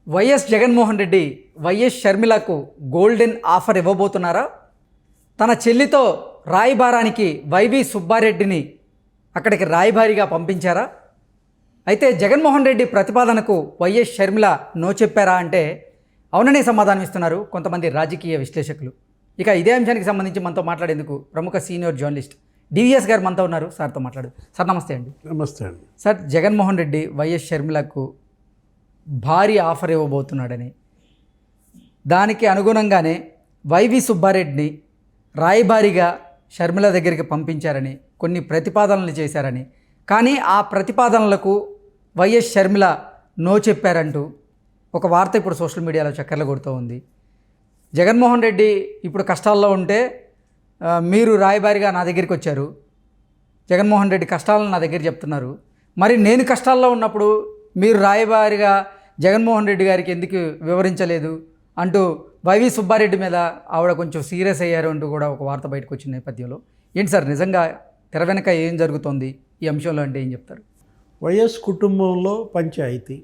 YS Jaganmohan Reddy YS షర్మిలకు golden offer ఇవ్వబోతున్నారా? తన చెల్లితో రాయబారానికి వైవి సుబ్బారెడ్డిని అక్కడికి రాయబారిగా పంపించారా? అయితే జగన్మోహన్ రెడ్డి ప్రతిపాదనకు వైఎస్ షర్మిల నో చెప్పారా అంటే అవుననే సమాధానం ఇస్తున్నారు కొంతమంది రాజకీయ విశ్లేషకులు. ఇక ఇదే అంశానికి సంబంధించి మనతో మాట్లాడేందుకు ప్రముఖ సీనియర్ జర్నలిస్ట్ డివిఎస్ గారు మనతో ఉన్నారు. సార్తో మాట్లాడు. సార్ నమస్తే అండి. నమస్తే అండి. సార్, జగన్మోహన్ రెడ్డి వైఎస్ షర్మిలకు భారీ ఆఫర్ ఇవ్వబోతున్నాడని, దానికి అనుగుణంగానే వైవి సుబ్బారెడ్డిని రాయబారిగా షర్మిల దగ్గరికి పంపించారని, కొన్ని ప్రతిపాదనలు చేశారని, కానీ ఆ ప్రతిపాదనలకు వైఎస్ షర్మిల నో చెప్పారంటూ ఒక వార్త ఇప్పుడు సోషల్ మీడియాలో చక్కర్లు కొడుతూ ఉంది. జగన్మోహన్ రెడ్డి ఇప్పుడు కష్టాల్లో ఉంటే మీరు రాయబారిగా నా దగ్గరికి వచ్చారు, జగన్మోహన్ రెడ్డి కష్టాలను నా దగ్గర చెప్తున్నారు, మరి నేను కష్టాల్లో ఉన్నప్పుడు మీరు రాయబారిగా జగన్మోహన్ రెడ్డి గారికి ఎందుకు వివరించలేదు అంటూ వైవి సుబ్బారెడ్డి మీద ఆవిడ కొంచెం సీరియస్ అయ్యారు అంటూ కూడా ఒక వార్త బయటకు వచ్చిన నేపథ్యంలో ఏంటి సార్, నిజంగా తెర వెనక ఏం జరుగుతోంది ఈ అంశంలో అంటే ఏం చెప్తారు? వైఎస్ కుటుంబంలో పంచాయతీ,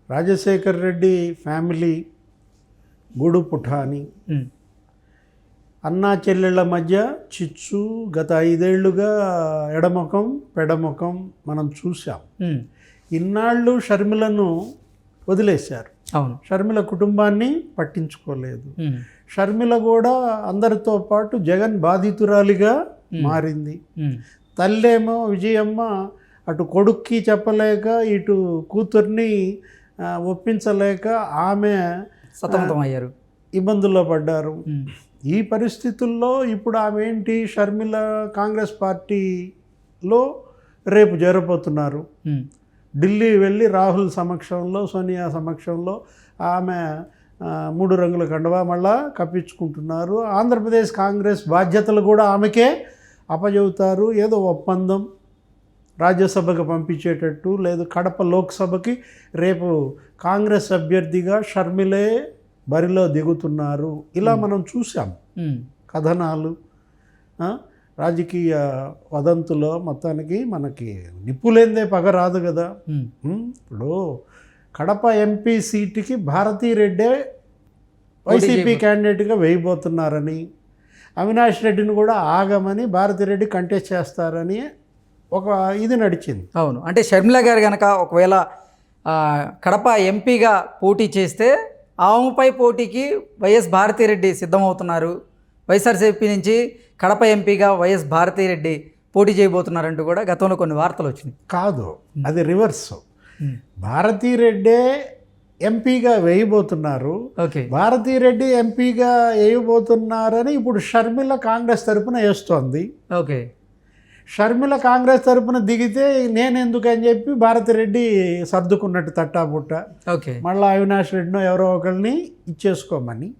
రాజశేఖర్ రెడ్డి ఫ్యామిలీ గూడు పుఠాని, అన్నా చెల్లెళ్ళ మధ్య చిచ్చు గత 5 ఏళ్లుగా ఎడముఖం పెడముఖం మనం చూసాం. ఇన్నాళ్ళు షర్మిలను వదిలేశారు. అవును, షర్మిల కుటుంబాన్ని పట్టించుకోలేదు. షర్మిల కూడా అందరితో పాటు జగన్ బాధితురాలిగా మారింది. తల్లేమో విజయమ్మ అటు కొడుక్కి చెప్పలేక ఇటు కూతుర్ని ఒప్పించలేక ఆమె సతమతం అయ్యారు, ఇబ్బందుల్లో పడ్డారు. ఈ పరిస్థితుల్లో ఇప్పుడు ఆమె ఏంటి, షర్మిల కాంగ్రెస్ పార్టీలో రేపు చేరబోతున్నారు. ఢిల్లీ వెళ్ళి రాహుల్ సమక్షంలో, సోనియా సమక్షంలో ఆమె 3 రంగుల కండువా మళ్ళా కప్పించుకుంటున్నారు. ఆంధ్రప్రదేశ్ కాంగ్రెస్ బాధ్యతలు కూడా ఆమెకే అప్పచెబుతారు. ఏదో ఒప్పందం రాజ్యసభకు పంపించేటట్టు, లేదు కడప లోక్సభకి రేపు కాంగ్రెస్ అభ్యర్థిగా షర్మిలే బరిలో దిగుతున్నారు. ఇలా మనం చూసాం కథనాలు, రాజకీయ వదంతులో. మొత్తానికి మనకి నిప్పులేందే పగ రాదు కదా. ఇప్పుడు కడప ఎంపీ సీటుకి భారతీరెడ్డే వైసీపీ క్యాండిడేట్గా వేయబోతున్నారని, అవినాష్ రెడ్డిని కూడా ఆగమని భారతిరెడ్డి కంటెస్ట్ చేస్తారని ఒక ఇది నడిచింది. అవును, అంటే షర్మిల గారు కనుక ఒకవేళ కడప ఎంపీగా పోటీ చేస్తే ఆమెపై పోటీకి వైఎస్ భారతిరెడ్డి సిద్ధమవుతున్నారు. వైఎస్ఆర్సీపీ నుంచి కడప ఎంపీగా వైఎస్ భారతిరెడ్డి పోటీ చేయబోతున్నారంటూ కూడా గతంలో కొన్ని వార్తలు వచ్చినాయి. కాదు, అది రివర్స్. భారతిరెడ్డే ఎంపీగా వేయబోతున్నారు. ఓకే, భారతిరెడ్డి ఎంపీగా వేయబోతున్నారని ఇప్పుడు షర్మిల కాంగ్రెస్ తరపున వేస్తోంది. ఓకే, షర్మిల కాంగ్రెస్ తరపున దిగితే నేను ఎందుకని చెప్పి భారతిరెడ్డి సర్దుకున్నట్టు తట్టాబుట్ట. ఓకే, మళ్ళీ అవినాష్ రెడ్డినో ఎవరో ఒకరిని ఇచ్చేసుకోమని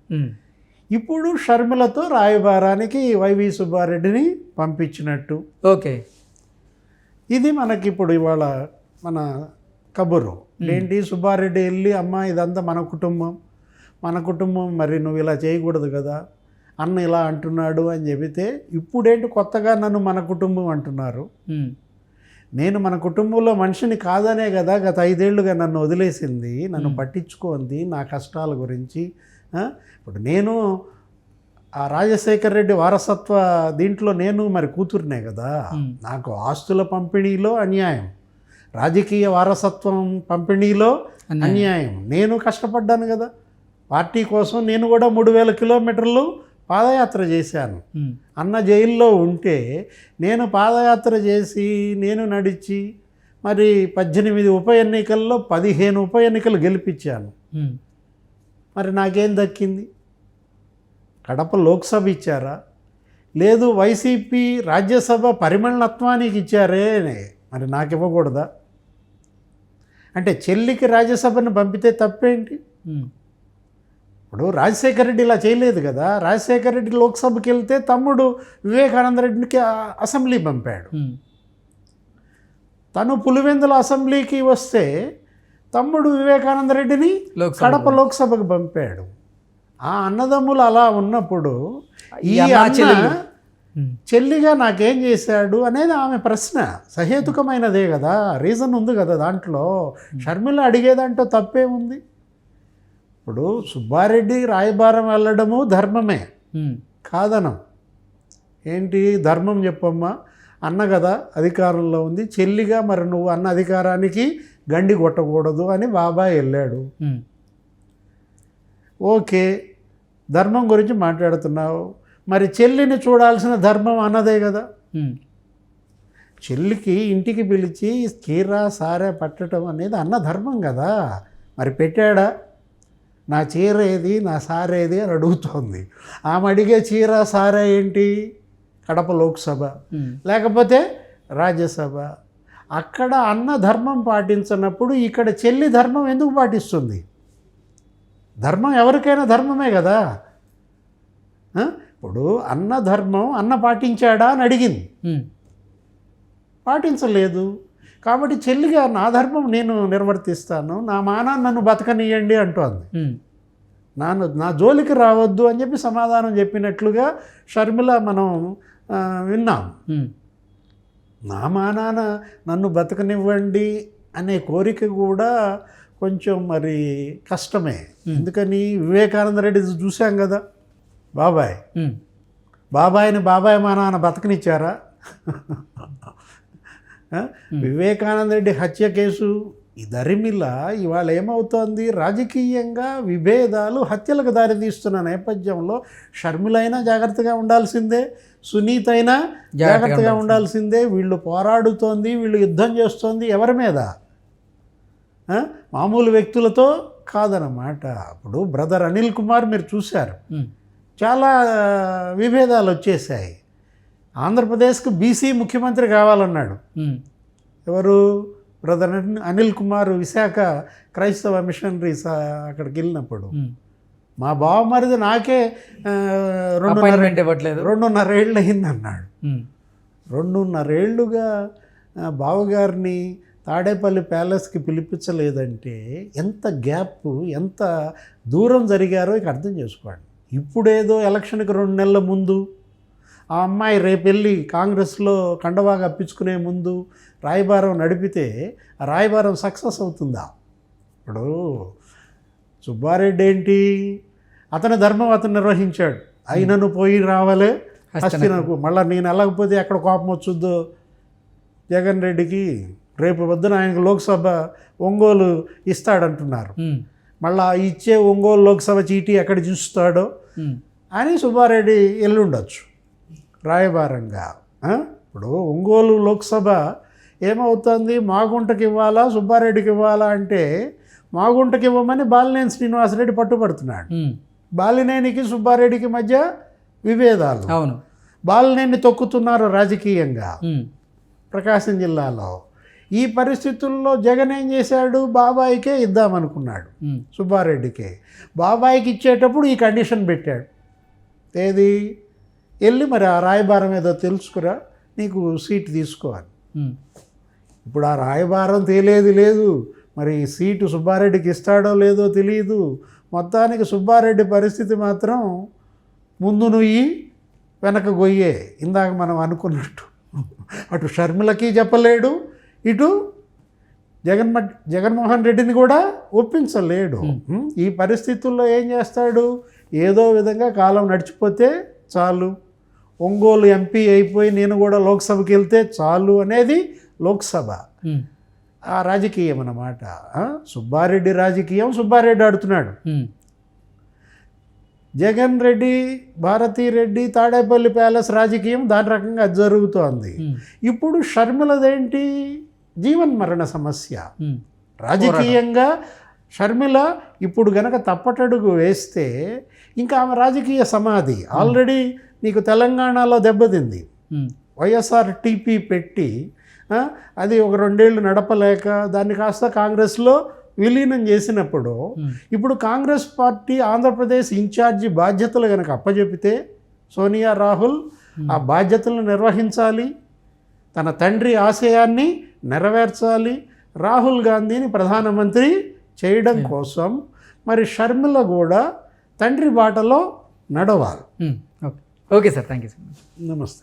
ఇప్పుడు షర్మిలతో రాయబారానికి వైవి సుబ్బారెడ్డిని పంపించినట్టు. ఓకే, ఇది మనకి ఇప్పుడు ఇవాళ మన కబురు ఏంటి, సుబ్బారెడ్డి వెళ్ళి అమ్మ ఇదంతా మన కుటుంబం మరి నువ్వు ఇలా చేయకూడదు కదా, అన్న ఇలా అంటున్నాడు అని చెబితే ఇప్పుడేంటి కొత్తగా నన్ను మన కుటుంబం అంటున్నారు. నేను మన కుటుంబంలో మనిషిని కాదనే కదా గత 5 ఏళ్లుగా నన్ను వదిలేసింది, నన్ను పట్టించుకోంది నా కష్టాల గురించి. ఇప్పుడు నేను ఆ రాజశేఖర్ రెడ్డి వారసత్వ దీంట్లో నేను మరి కూతురునే కదా, నాకు ఆస్తుల పంపిణీలో అన్యాయం, రాజకీయ వారసత్వం పంపిణీలో అన్యాయం. నేను కష్టపడ్డాను కదా పార్టీ కోసం. నేను కూడా 3000 కిలోమీటర్లు పాదయాత్ర చేశాను. అన్న జైల్లో ఉంటే నేను పాదయాత్ర చేసి నేను నడిచి మరి 18 ఉప ఎన్నికల్లో 15 ఉప ఎన్నికలు గెలిపించాను. మరి నాకేం దక్కింది? కడప లోక్సభ ఇచ్చారా? లేదు వైసీపీ రాజ్యసభ పరిమళనత్వానికి ఇచ్చారే, మరి నాకు ఇవ్వకూడదా? అంటే చెల్లికి రాజ్యసభను పంపితే తప్పేంటి? ఇప్పుడు రాజశేఖర రెడ్డి ఇలా చేయలేదు కదా. రాజశేఖర రెడ్డి లోక్సభకి వెళ్తే తమ్ముడు వివేకానంద రెడ్డికి అసెంబ్లీ పంపాడు. తను పులివెందుల అసెంబ్లీకి వస్తే తమ్ముడు వివేకానంద రెడ్డిని కడప లోక్సభకు పంపాడు. ఆ అన్నదమ్ములు అలా ఉన్నప్పుడు ఈ చెల్లిగా నాకేం చేశాడు అనేది ఆమె ప్రశ్న. సహేతుకమైనదే కదా, రీజన్ ఉంది కదా దాంట్లో. షర్మిల అడిగేదాంట్లో తప్పేముంది? ఇప్పుడు సుబ్బారెడ్డి రాయబారం వెళ్ళడము ధర్మమే, కాదనం. ఏంటి ధర్మం చెప్పమ్మా? అన్న కదా అధికారంలో ఉంది, చెల్లిగా మరి నువ్వు అన్న అధికారానికి గండి కొట్టకూడదు అని బాబాయ్ వెళ్ళాడు. ఓకే, ధర్మం గురించి మాట్లాడుతున్నావు, మరి చెల్లిని చూడాల్సిన ధర్మం అన్నదే కదా. చెల్లికి ఇంటికి పిలిచి చీర సారే పట్టడం అనేది అన్న ధర్మం కదా. మరి పెట్టాడా? నా చీర ఏది, నా సారే ఏది అని అడుగుతోంది. ఆమె అడిగే చీర సారే ఏంటి? కడప లోక్సభ లేకపోతే రాజ్యసభ. అక్కడ అన్న ధర్మం పాటించినప్పుడు ఇక్కడ చెల్లి ధర్మం ఎందుకు పాటిస్తుంది? ధర్మం ఎవరికైనా ధర్మమే కదా. ఇప్పుడు అన్న ధర్మం అన్న పాటించాడా అని అడిగింది, పాటించలేదు. కాబట్టి చెల్లిగా నా ధర్మం నేను నిర్వర్తిస్తాను, నా మానాన్ని నన్ను బతకనియండి అంటోంది. నా జోలికి రావద్దు అని చెప్పి సమాధానం చెప్పినట్లుగా షర్మిల మనం విన్నాం. నా మానాన నన్ను బతకనివ్వండి అనే కోరిక కూడా కొంచెం మరి కష్టమే. ఎందుకని వివేకానంద రెడ్డి చూసాం కదా, బాబాయ్ని బాబాయ్ మా నాన్న బతకనిచ్చారా? వివేకానంద రెడ్డి హత్య కేసు దరిమిల ఇవాళ ఏమవుతోంది? రాజకీయంగా విభేదాలు హత్యలకు దారితీస్తున్న నేపథ్యంలో షర్మిల అయినా జాగ్రత్తగా ఉండాల్సిందే, సునీత అయినా జాగ్రత్తగా ఉండాల్సిందే. వీళ్ళు పోరాడుతోంది, వీళ్ళు యుద్ధం చేస్తోంది ఎవరి మీద? మామూలు వ్యక్తులతో కాదన్నమాట. ఇప్పుడు బ్రదర్ అనిల్ కుమార్ మీరు చూశారు, చాలా విభేదాలు వచ్చేసాయి. ఆంధ్రప్రదేశ్కు బీసీ ముఖ్యమంత్రి కావాలన్నాడు. ఎవరు? బ్రదర్ అనిల్ కుమార్ విశాఖ క్రైస్తవ మిషనరీస్ అక్కడికి వెళ్ళినప్పుడు. మా బావమరిది నాకే 2.5 ఏళ్ళు అయిందన్నాడు. 2.5 ఏళ్ళుగా బావగారిని తాడేపల్లి ప్యాలెస్కి పిలిపించలేదంటే ఎంత గ్యాప్, ఎంత దూరం జరిగారో ఇక అర్థం చేసుకోండి. ఇప్పుడేదో ఎలక్షన్కి 2 నెలల ముందు ఆ అమ్మాయి రేపు వెళ్ళి కాంగ్రెస్లో కండవాగా అప్పించుకునే ముందు రాయబారం నడిపితే ఆ రాయబారం సక్సెస్ అవుతుందా? ఇప్పుడు సుబ్బారెడ్డి ఏంటి, అతని ధర్మం అతను నిర్వహించాడు. అయినను పోయి రావాలే హస్తినకు. మళ్ళీ నేను వెళ్ళకపోతే ఎక్కడ కోపం వచ్చుద్దో జగన్ రెడ్డికి. రేపు పొద్దున ఆయనకు లోక్సభ ఒంగోలు ఇస్తాడంటున్నారు. మళ్ళీ ఇచ్చే ఒంగోలు లోక్సభ చీటీ ఎక్కడ చూస్తాడో అని సుబ్బారెడ్డి ఎల్లుండొచ్చు రాయబారంగా. ఇప్పుడు ఒంగోలు లోక్సభ ఏమవుతుంది? మాగుంటకి ఇవ్వాలా సుబ్బారెడ్డికి ఇవ్వాలా అంటే మాగుంటకి ఇవ్వమని బాలినేని శ్రీనివాసరెడ్డి పట్టుబడుతున్నాడు. బాలినేనికి సుబ్బారెడ్డికి మధ్య విభేదాలు. అవును, బాలినేని తొక్కుతున్నారు రాజకీయంగా ప్రకాశం జిల్లాలో. ఈ పరిస్థితుల్లో జగన్ ఏం చేశాడు? బాబాయికే ఇద్దామనుకున్నాడు, సుబ్బారెడ్డికే. బాబాయికి ఇచ్చేటప్పుడు ఈ కండిషన్ పెట్టాడు. ఏది? వెళ్ళి మరి ఆ రాయబారం ఏదో తెలుసుకురా, నీకు సీటు తీసుకోవాలి. ఇప్పుడు ఆ రాయబారం తేలేది లేదు, మరి సీటు సుబ్బారెడ్డికి ఇస్తాడో లేదో తెలియదు. మొత్తానికి సుబ్బారెడ్డి పరిస్థితి మాత్రం ముందు నుయ్యి వెనక గొయ్యే. ఇందాక మనం అనుకున్నట్టు అటు షర్మిలకి చెప్పలేడు, ఇటు జగన్మోహన్ రెడ్డిని కూడా ఒప్పించలేడు. ఈ పరిస్థితుల్లో ఏం చేస్తాడు? ఏదో విధంగా కాలం నడిచిపోతే చాలు, ఒంగోలు ఎంపీ అయిపోయి నేను కూడా లోక్సభకి వెళ్తే చాలు అనేది లోక్సభ. ఆ రాజకీయం అన్నమాట. సుబ్బారెడ్డి రాజకీయం సుబ్బారెడ్డి ఆడుతున్నాడు. జగన్ రెడ్డి, భారతీ రెడ్డి, తాడేపల్లి ప్యాలెస్ రాజకీయం దాని రకంగా జరుగుతోంది. ఇప్పుడు షర్మిలదేంటి? జీవన్ మరణ సమస్య. రాజకీయంగా షర్మిల ఇప్పుడు గనక తప్పటడుగు వేస్తే ఇంకా ఆమె రాజకీయ సమాధి ఆల్రెడీ నీకు తెలంగాణలో దెబ్బతింది. వైఎస్ఆర్ టీపీ పెట్టి అది ఒక 2 ఏళ్ళు నడపలేక దాన్ని కాస్త కాంగ్రెస్లో విలీనం చేసినప్పుడు ఇప్పుడు కాంగ్రెస్ పార్టీ ఆంధ్రప్రదేశ్ ఇన్ఛార్జి బాధ్యతలు కనుక అప్పచెపితే సోనియా రాహుల్ ఆ బాధ్యతలను నిర్వహించాలి, తన తండ్రి ఆశయాన్ని నెరవేర్చాలి, రాహుల్ గాంధీని ప్రధానమంత్రి చేయడం కోసం మరి షర్మిల కూడా తండ్రి బాటలో నడవాలి. Okay sir, thank you sir. నమస్తే.